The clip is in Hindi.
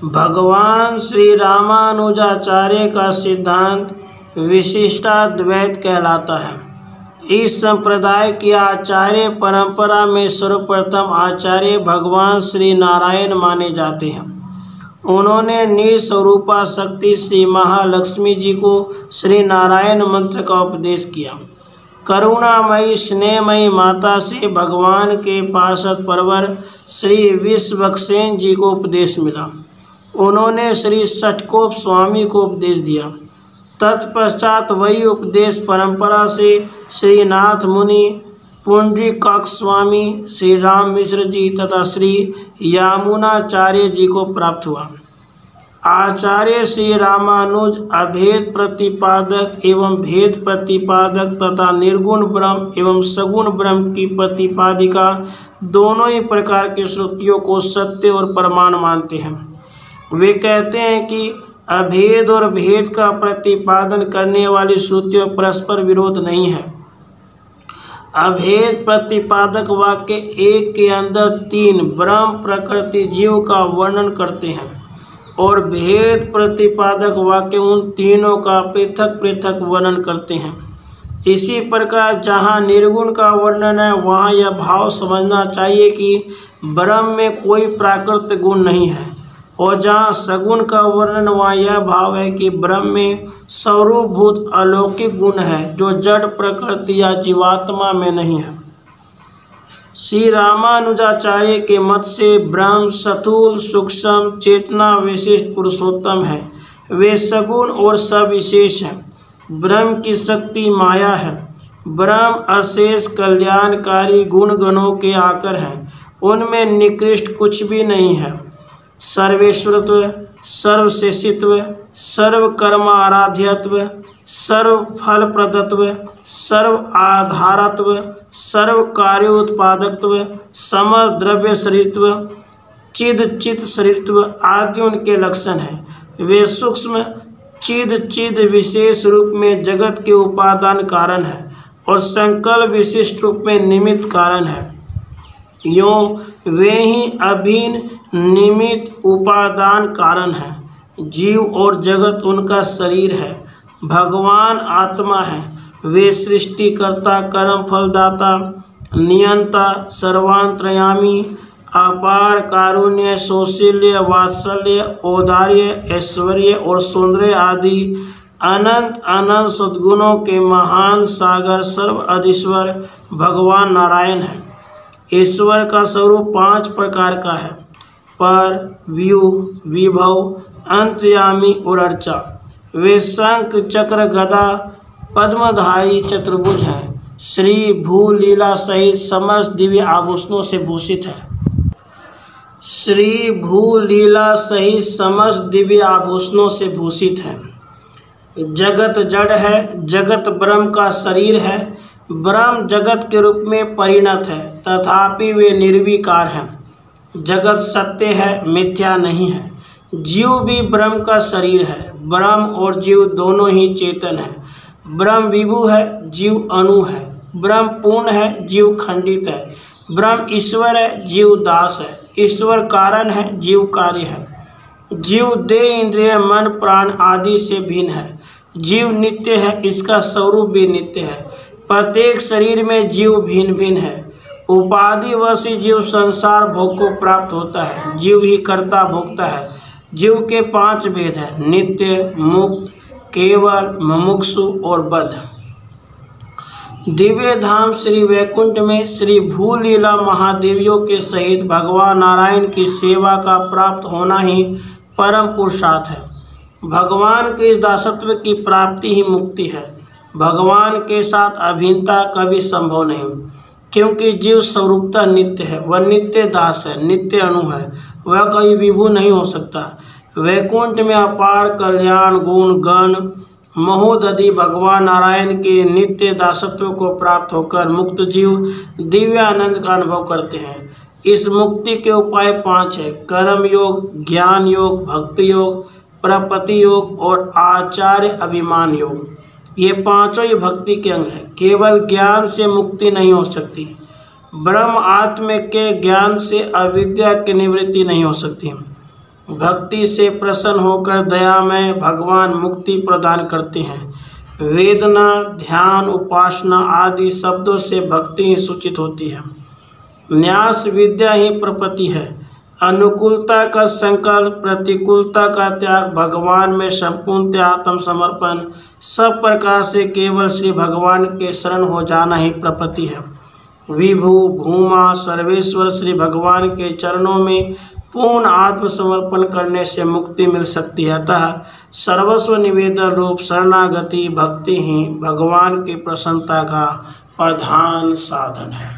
भगवान श्री रामानुजाचार्य का सिद्धांत विशिष्टाद्वैत कहलाता है। इस संप्रदाय की आचार्य परंपरा में सर्वप्रथम आचार्य भगवान श्री नारायण माने जाते हैं। उन्होंने निस्वरूपा शक्ति श्री महालक्ष्मी जी को श्री नारायण मंत्र का उपदेश किया। करुणामयी स्नेहमयी माता से भगवान के पार्षद परवर श्री विश्वक्सेन जी को उपदेश मिला। उन्होंने श्री षटकोप स्वामी को उपदेश दिया। तत्पश्चात वही उपदेश परंपरा से श्रीनाथ मुनि, पुंडरीकाक्ष स्वामी, श्री राम मिश्र जी तथा श्री यामुनाचार्य जी को प्राप्त हुआ। आचार्य श्री रामानुज अभेद प्रतिपादक एवं भेद प्रतिपादक तथा निर्गुण ब्रह्म एवं सगुण ब्रह्म की प्रतिपादिका दोनों ही प्रकार की श्रुतियों को सत्य और प्रमाण मानते हैं। वे कहते हैं कि अभेद और भेद का प्रतिपादन करने वाली श्रुतियों परस्पर विरोध नहीं है। अभेद प्रतिपादक वाक्य एक के अंदर तीन ब्रह्म, प्रकृति, जीव का वर्णन करते हैं और भेद प्रतिपादक वाक्य उन तीनों का पृथक पृथक वर्णन करते हैं। इसी प्रकार जहाँ निर्गुण का वर्णन है वहाँ यह भाव समझना चाहिए कि ब्रह्म में कोई प्राकृतिक गुण नहीं है, और जहाँ सगुण का वर्णन वहाँ यह भाव है कि ब्रह्म में स्वरूपभूत अलौकिक गुण है जो जड़ प्रकृति या जीवात्मा में नहीं है। श्री रामानुजाचार्य के मत से ब्रह्म स्थूल सूक्ष्म चेतना विशिष्ट पुरुषोत्तम है। वे सगुण और सविशेष हैं। ब्रह्म की शक्ति माया है। ब्रह्म अशेष कल्याणकारी गुण गणों के आकर हैं। उनमें निकृष्ट कुछ भी नहीं है। सर्वेश्वरत्व, सर्वशेषित्व, सर्वकर्म आराध्यत्व, सर्व फल प्रदत्व, सर्व आधारत्व, सर्व कार्य उत्पादकत्व, समस्त द्रव्य शरीरत्व, चिद शरीरत्व आदि उनके लक्षण हैं। वे सूक्ष्म चिद विशेष रूप में जगत के उपादान कारण है और संकल्प विशिष्ट रूप में निमित्त कारण है। यों वे ही अभिन्न निमित्त उपादान कारण है। जीव और जगत उनका शरीर है। भगवान आत्मा है। वे सृष्टिकर्ता, कर्म फलदाता, नियंता, सर्वांतर्यामी, अपार कारुण्य, सौशील्य, वात्सल्य, औदार्य, ऐश्वर्य और सौंदर्य आदि अनंत अनंत सद्गुणों के महान सागर सर्व अधीश्वर भगवान नारायण है। ईश्वर का स्वरूप 5 प्रकार का है: पर, व्यू, विभव, अंतर्यामी और अर्चा। वे शंख चक्र गदा पद्मधारी चतुर्भुज हैं। श्री भू लीला सहित समस्त दिव्य आभूषणों से भूषित है। श्री भू लीला सहित समस्त दिव्य आभूषणों से भूषित है। जगत जड़ है। जगत ब्रह्म का शरीर है। ब्रह्म जगत के रूप में परिणत है, तथापि वे निर्विकार हैं। जगत सत्य है, मिथ्या नहीं है। जीव भी ब्रह्म का शरीर है। ब्रह्म और जीव दोनों ही चेतन है। ब्रह्म विभु है, जीव अणु है। ब्रह्म पूर्ण है, जीव खंडित है। ब्रह्म ईश्वर है, जीव दास है। ईश्वर कारण है, जीव कार्य है। जीव देह, इंद्रिय, मन, प्राण आदि से भिन्न है। जीव नित्य है, इसका स्वरूप भी नित्य है। प्रत्येक शरीर में जीव भिन्न भिन्न है। उपाधिवश ही जीव संसार भोग को प्राप्त होता है। जीव ही कर्ता भोगता है। जीव के 5 भेद हैं: नित्य, मुक्त, केवल, मुमुक्षु और बद्ध। दिव्य धाम श्री वैकुंठ में श्री भूलीला महादेवियों के सहित भगवान नारायण की सेवा का प्राप्त होना ही परम पुरुषार्थ है। भगवान के इस दासत्व की प्राप्ति ही मुक्ति है। भगवान के साथ अभिन्नता कभी संभव नहीं, क्योंकि जीव स्वरूपतः नित्य है। वह नित्य दास है, नित्य अणु है। वह कभी विभू नहीं हो सकता। वैकुंठ में अपार कल्याण गुण गण महोदधि भगवान नारायण के नित्य दासत्व को प्राप्त होकर मुक्त जीव दिव्य आनंद का अनुभव करते हैं। इस मुक्ति के उपाय 5 है: कर्म योग, ज्ञान योग, भक्ति योग, प्रपत्ति योग और आचार्य अभिमान योग। ये 5 ही भक्ति के अंग हैं। केवल ज्ञान से मुक्ति नहीं हो सकती। ब्रह्म आत्म के ज्ञान से अविद्या की निवृत्ति नहीं हो सकती। भक्ति से प्रसन्न होकर दयामय भगवान मुक्ति प्रदान करते हैं। वेदना, ध्यान, उपासना आदि शब्दों से भक्ति ही सूचित होती है। न्यास विद्या ही प्रपत्ति है। अनुकूलता का संकल्प, प्रतिकूलता का त्याग, भगवान में संपूर्णतः आत्मसमर्पण, सब प्रकार से केवल श्री भगवान के शरण हो जाना ही प्रपत्ति है। विभु भूमा सर्वेश्वर श्री भगवान के चरणों में पूर्ण आत्मसमर्पण करने से मुक्ति मिल सकती है। अतः सर्वस्व निवेदन रूप शरणागति भक्ति ही भगवान की प्रसन्नता का प्रधान साधन है।